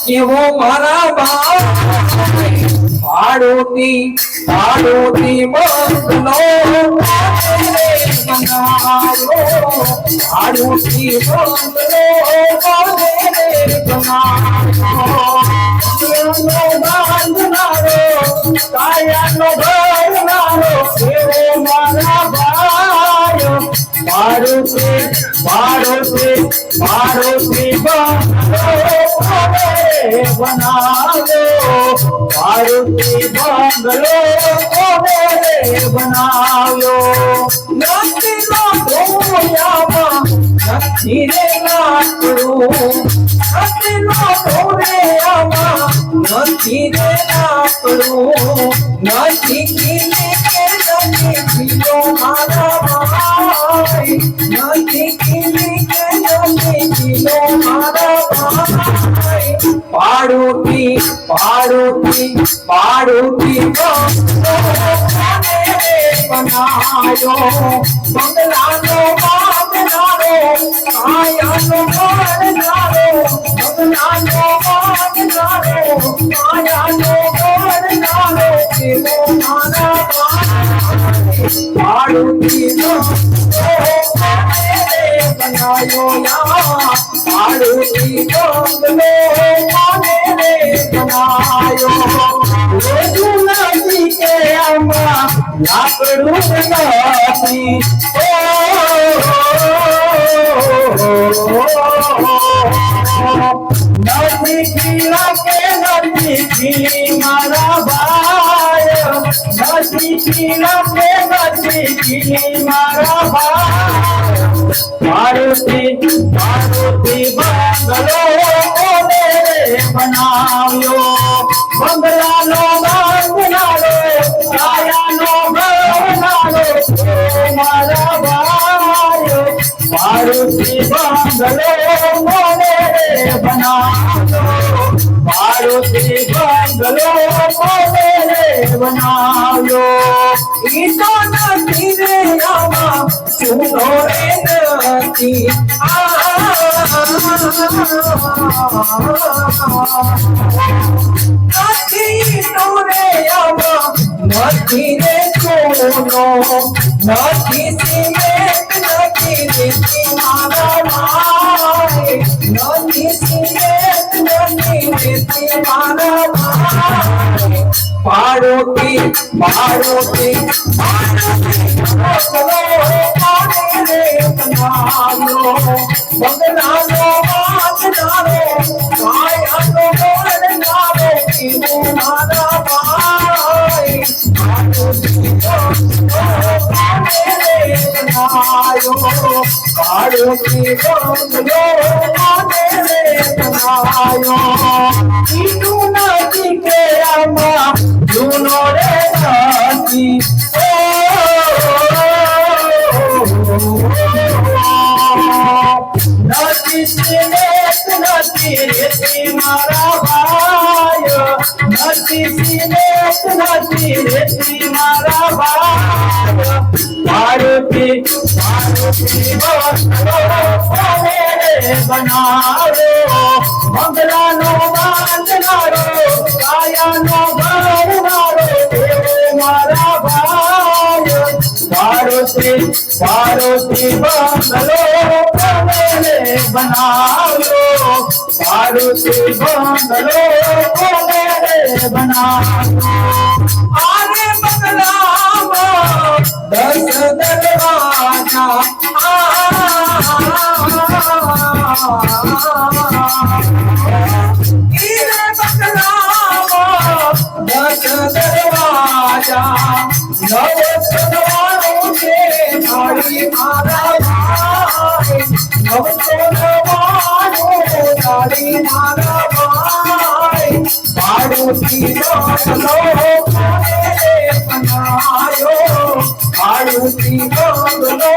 એવો મારા ભાઈ પાડોતી બંગલો બનાવ્યો પાડોતી બંગલો બાંધનારો કાયાનો ભરનારો એવો મારા ભાઈ પાડોતી બનાવ્યો પાડોતી બંગલો બનાવ્યો નથી નો ધોયામાં નથી રે લાકડું નથી નો ધોયામાં નથી રે લાકડું નથી કીને કે નથી પીલો મારા ભાઈ નથી કીને કે નથી પીલો મારા ભાઈ પાડોતી બનાયો બંગલાનો બાંધનારો કાયાનો ભરનારો બંગલાનો બાંધનારો કાયાનો ભરનારો એવો મારા ભાઈ પાડોતી બનાયો યા પાડોતી બંગલો બનાયો નથી કે આમાં લાકડું નથી નથી પીલા કે નથી પીલી મારા ભાઈ નથી પીલા કે નથી પીલી મારા ભાઈ પાડોતી બંગલો બનાવ્યો બંગલાનો બાંધનારો કાયાનો ભરનારો મારા ભાઈ પાડોતી બંગલો બનાવ્યો પાડોતી બંગલો બનાવ્યો ઈ તો નથી રે આમાં સુનો રે નથી નથી નો રે આમાં નથી રે સોનો નથી સિમેન્ટ નથી રેતી મારા ભાઈ નથી સિમેન્ટ નથી રેતી મારા ભાઈ પાડોતી બંગલો બનાવ્યો બંગલાનો બાંધનારો કાયાનો ભરનારો એવો મારા ભાઈ પાડોતી બંગલો બનાવ્યો ઈનું નથી કે આમાં જૂનો રે નથી નથી સિમેન્ટ નથી રેતી મારા ભાઈ નથી સિમેન્ટ નથી રેતી મારા ભાઈ પાડોતી બનાવ્યો બંગલાનો બાંધનારો કાયાનો ભરનારો એવો મારા ભાઈ પાડોતી બંગલો બનાવ્યો પાડોતી બંગલો બનાવ્યો આને બંગલામાં 10 દરવાજા ઈરે બંગલામાં 10 દરવાજા નવ સનવાનું છે થાળી મારા ભાઈ નવ સનવાનું થાળી મારા ભાઈ પાડોતી બંગલો બનાવ્યો પાડોતી બંગલો